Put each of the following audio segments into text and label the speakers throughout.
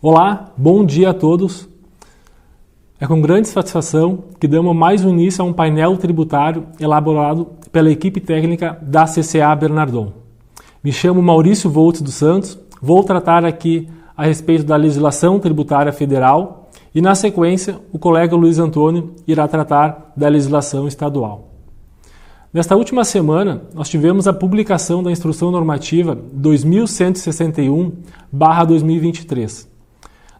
Speaker 1: Olá, bom dia a todos. É com grande satisfação que damos mais um início a um painel tributário elaborado pela equipe técnica da CCA Bernardon. Me chamo Maurício Voltes dos Santos, vou tratar aqui a respeito da legislação tributária federal e, na sequência, o colega Luiz Antônio irá tratar da legislação estadual. Nesta última semana, nós tivemos a publicação da Instrução Normativa 2161/2023.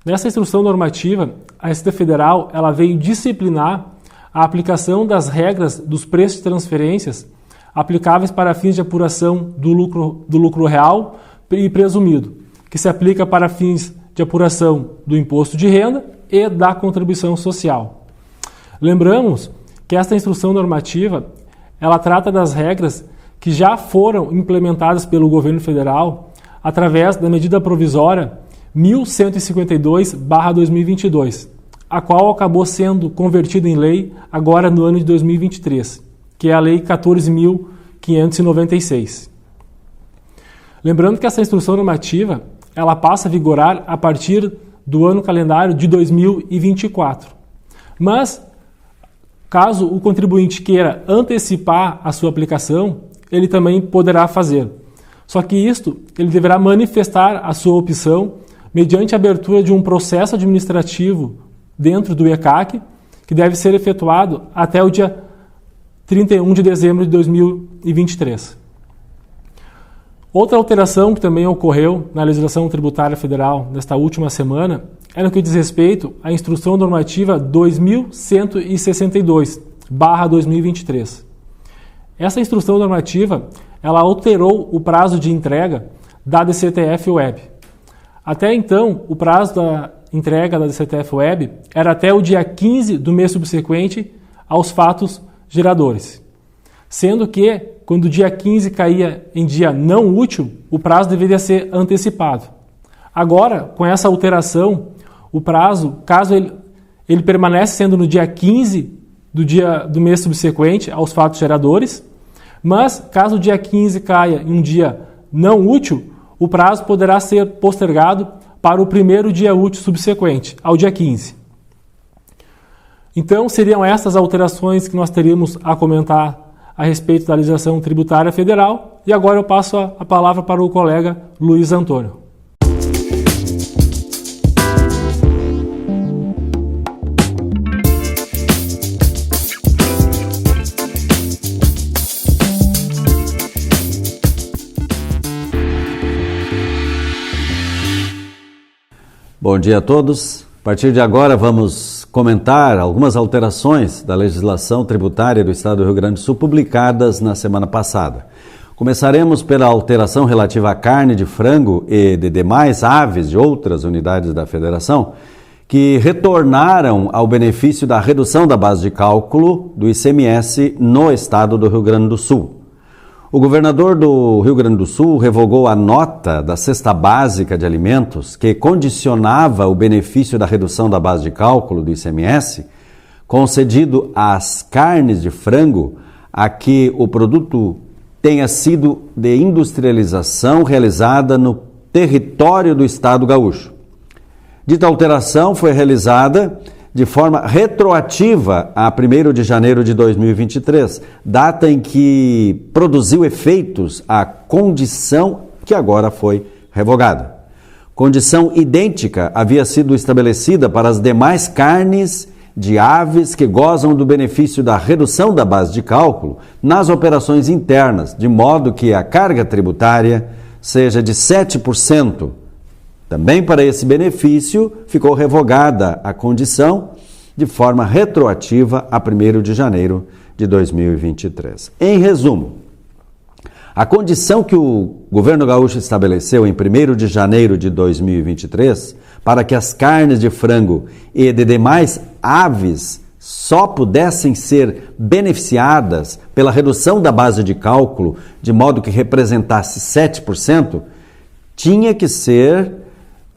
Speaker 1: Nessa instrução normativa, a Receita Federal ela veio disciplinar a aplicação das regras dos preços de transferências aplicáveis para fins de apuração do lucro real e presumido, que se aplica para fins de apuração do imposto de renda e da contribuição social. Lembramos que esta instrução normativa ela trata das regras que já foram implementadas pelo governo federal através da medida provisória 1152/2022, a qual acabou sendo convertida em lei agora no ano de 2023, que é a Lei 14.596. Lembrando que essa instrução normativa ela passa a vigorar a partir do ano calendário de 2024. Mas, caso o contribuinte queira antecipar a sua aplicação, ele também poderá fazer. Só que ele deverá manifestar a sua opção mediante a abertura de um processo administrativo dentro do ECAC, que deve ser efetuado até o dia 31 de dezembro de 2023. Outra alteração que também ocorreu na legislação tributária federal nesta última semana é no que diz respeito à Instrução Normativa 2162/2023. Essa instrução normativa ela alterou o prazo de entrega da DCTF Web. Até então, o prazo da entrega da DCTF Web era até o dia 15 do mês subsequente aos fatos geradores. Sendo que, quando o dia 15 caía em dia não útil, o prazo deveria ser antecipado. Agora, com essa alteração, o prazo, caso ele permanece sendo no dia 15 do mês subsequente aos fatos geradores, mas caso o dia 15 caia em um dia não útil, o prazo poderá ser postergado para o primeiro dia útil subsequente, ao dia 15. Então, seriam essas alterações que nós teríamos a comentar a respeito da legislação tributária federal. E agora eu passo a palavra para o colega Luiz Antônio.
Speaker 2: Bom dia a todos. A partir de agora vamos comentar algumas alterações da legislação tributária do Estado do Rio Grande do Sul publicadas na semana passada. Começaremos pela alteração relativa à carne de frango e de demais aves de outras unidades da Federação que retornaram ao benefício da redução da base de cálculo do ICMS no Estado do Rio Grande do Sul. O governador do Rio Grande do Sul revogou a nota da cesta básica de alimentos que condicionava o benefício da redução da base de cálculo do ICMS, concedido às carnes de frango a que o produto tenha sido de industrialização realizada no território do Estado gaúcho. Dita alteração foi realizada de forma retroativa a 1º de janeiro de 2023, data em que produziu efeitos a condição que agora foi revogada. Condição idêntica havia sido estabelecida para as demais carnes de aves que gozam do benefício da redução da base de cálculo nas operações internas, de modo que a carga tributária seja de 7%. Também para esse benefício, ficou revogada a condição de forma retroativa a 1º de janeiro de 2023. Em resumo, a condição que o governo gaúcho estabeleceu em 1º de janeiro de 2023 para que as carnes de frango e de demais aves só pudessem ser beneficiadas pela redução da base de cálculo, de modo que representasse 7%, tinha que ser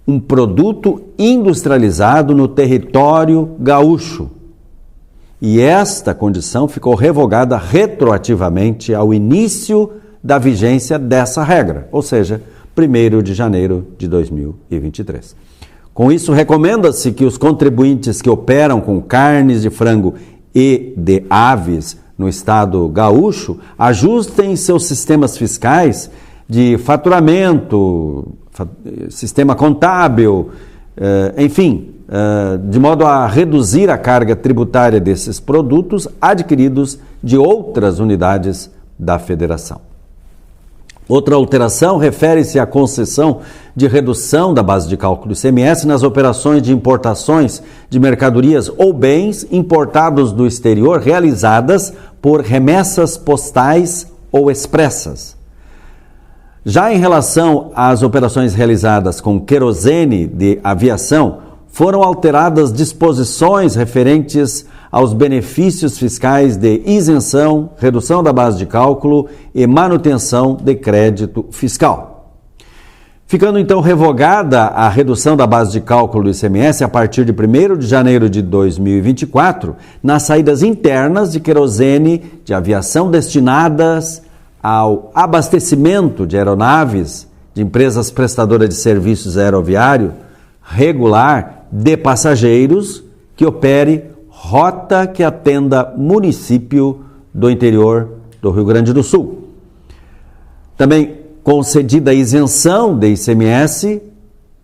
Speaker 2: um produto industrializado no território gaúcho. E esta condição ficou revogada retroativamente ao início da vigência dessa regra, ou seja, 1º de janeiro de 2023. Com isso, recomenda-se que os contribuintes que operam com carnes de frango e de aves no estado gaúcho ajustem seus sistemas fiscais de faturamento, sistema contábil, enfim, de modo a reduzir a carga tributária desses produtos adquiridos de outras unidades da federação. Outra alteração refere-se à concessão de redução da base de cálculo do ICMS nas operações de importações de mercadorias ou bens importados do exterior realizadas por remessas postais ou expressas. Já em relação às operações realizadas com querosene de aviação, foram alteradas disposições referentes aos benefícios fiscais de isenção, redução da base de cálculo e manutenção de crédito fiscal. Ficando então revogada a redução da base de cálculo do ICMS a partir de 1º de janeiro de 2024, nas saídas internas de querosene de aviação destinadas ao abastecimento de aeronaves de empresas prestadoras de serviços aeroviário regular de passageiros que opere rota que atenda município do interior do Rio Grande do Sul. Também concedida a isenção de ICMS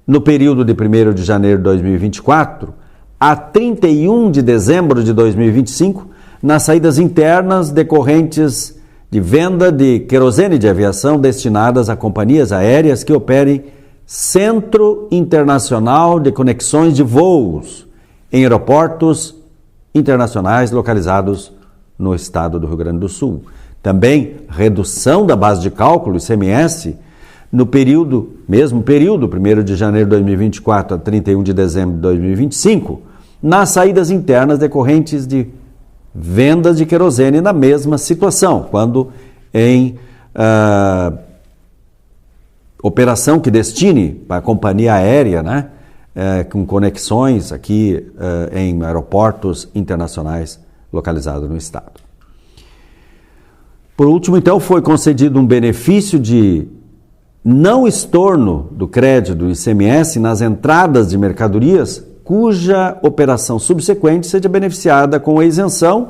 Speaker 2: no período de 1º de janeiro de 2024 a 31 de dezembro de 2025 nas saídas internas decorrentes de venda de querosene de aviação destinadas a companhias aéreas que operem Centro Internacional de Conexões de Voos em aeroportos internacionais localizados no estado do Rio Grande do Sul. Também redução da base de cálculo ICMS no mesmo período, 1º de janeiro de 2024 a 31 de dezembro de 2025, nas saídas internas decorrentes de vendas de querosene na mesma situação, quando em operação que destine para a companhia aérea, com conexões aqui em aeroportos internacionais localizados no estado. Por último, então, foi concedido um benefício de não estorno do crédito do ICMS nas entradas de mercadorias cuja operação subsequente seja beneficiada com a isenção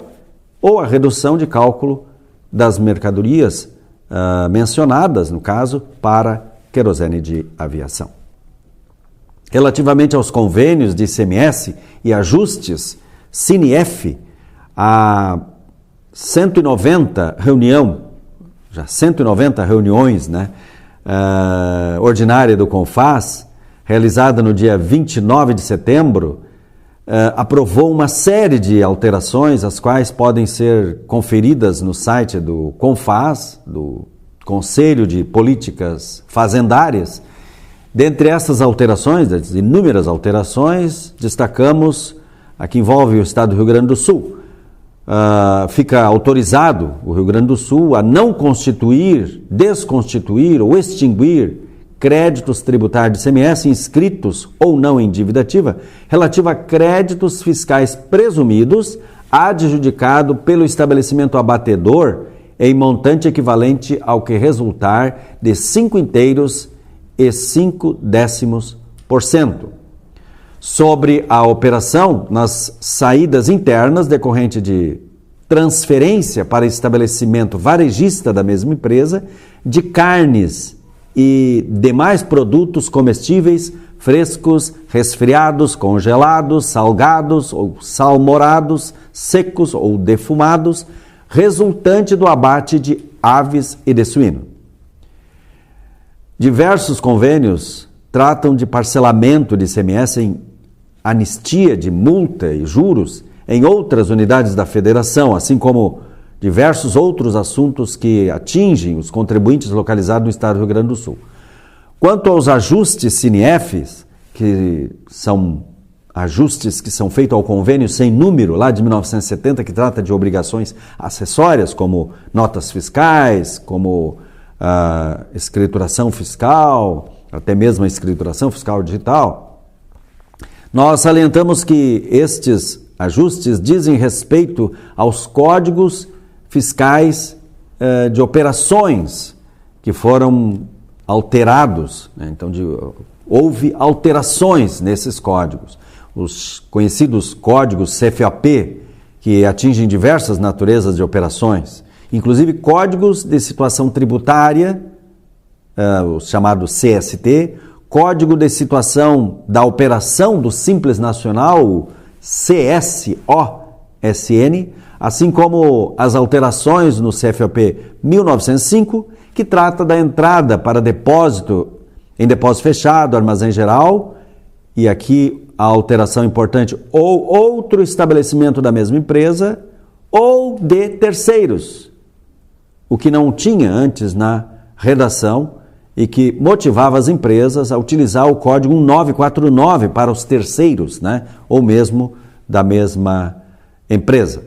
Speaker 2: ou a redução de cálculo das mercadorias mencionadas, no caso, para querosene de aviação. Relativamente aos convênios de ICMS e ajustes CINEF, a 190 reuniões ordinária do CONFAS, realizada no dia 29 de setembro, aprovou uma série de alterações, as quais podem ser conferidas no site do CONFAS, do Conselho de Políticas Fazendárias. Dentre essas alterações, das inúmeras alterações, destacamos a que envolve o estado do Rio Grande do Sul. Fica autorizado o Rio Grande do Sul a não constituir, desconstituir ou extinguir créditos tributários de ICMS inscritos ou não em dívida ativa, relativa a créditos fiscais presumidos adjudicado pelo estabelecimento abatedor em montante equivalente ao que resultar de 5/5 sobre a operação nas saídas internas decorrente de transferência para estabelecimento varejista da mesma empresa de carnes e demais produtos comestíveis frescos, resfriados, congelados, salgados ou salmourados, secos ou defumados, resultante do abate de aves e de suíno. Diversos convênios tratam de parcelamento de ICMS em anistia de multa e juros em outras unidades da federação, assim como diversos outros assuntos que atingem os contribuintes localizados no estado do Rio Grande do Sul. Quanto aos ajustes CINEFs, que são ajustes que são feitos ao convênio sem número, lá de 1970, que trata de obrigações acessórias, como notas fiscais, como escrituração fiscal, até mesmo a escrituração fiscal digital, nós salientamos que estes ajustes dizem respeito aos códigos fiscais de operações que foram alterados, né? Então, houve alterações nesses códigos. Os conhecidos códigos CFAP, que atingem diversas naturezas de operações, inclusive códigos de situação tributária, o chamado CST, Código de Situação da Operação do Simples Nacional, CSOSN, assim como as alterações no CFAP 1905, que trata da entrada para depósito em depósito fechado, armazém geral, e aqui a alteração importante, ou outro estabelecimento da mesma empresa, ou de terceiros, o que não tinha antes na redação e que motivava as empresas a utilizar o código 1949 para os terceiros, né? Ou mesmo da mesma empresa.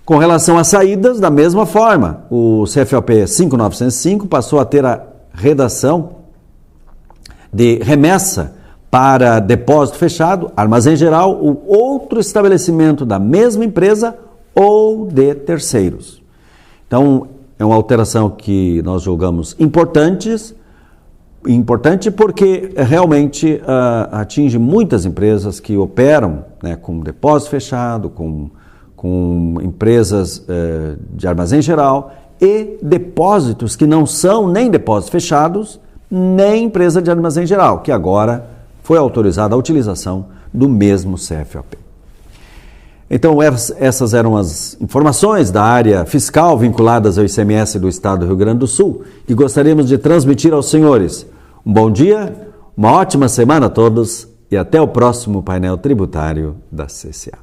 Speaker 2: Com relação às saídas, da mesma forma, o CFAP 5905 passou a ter a redação de remessa para depósito fechado, armazém geral ou outro estabelecimento da mesma empresa ou de terceiros. Então, é uma alteração que nós julgamos importante porque realmente atinge muitas empresas que operam, né, com depósito fechado, com empresas de armazém geral e depósitos que não são nem depósitos fechados, nem empresa de armazém geral, que agora foi autorizada a utilização do mesmo CFAP. Então, essas eram as informações da área fiscal vinculadas ao ICMS do Estado do Rio Grande do Sul e gostaríamos de transmitir aos senhores um bom dia, uma ótima semana a todos e até o próximo painel tributário da CCA.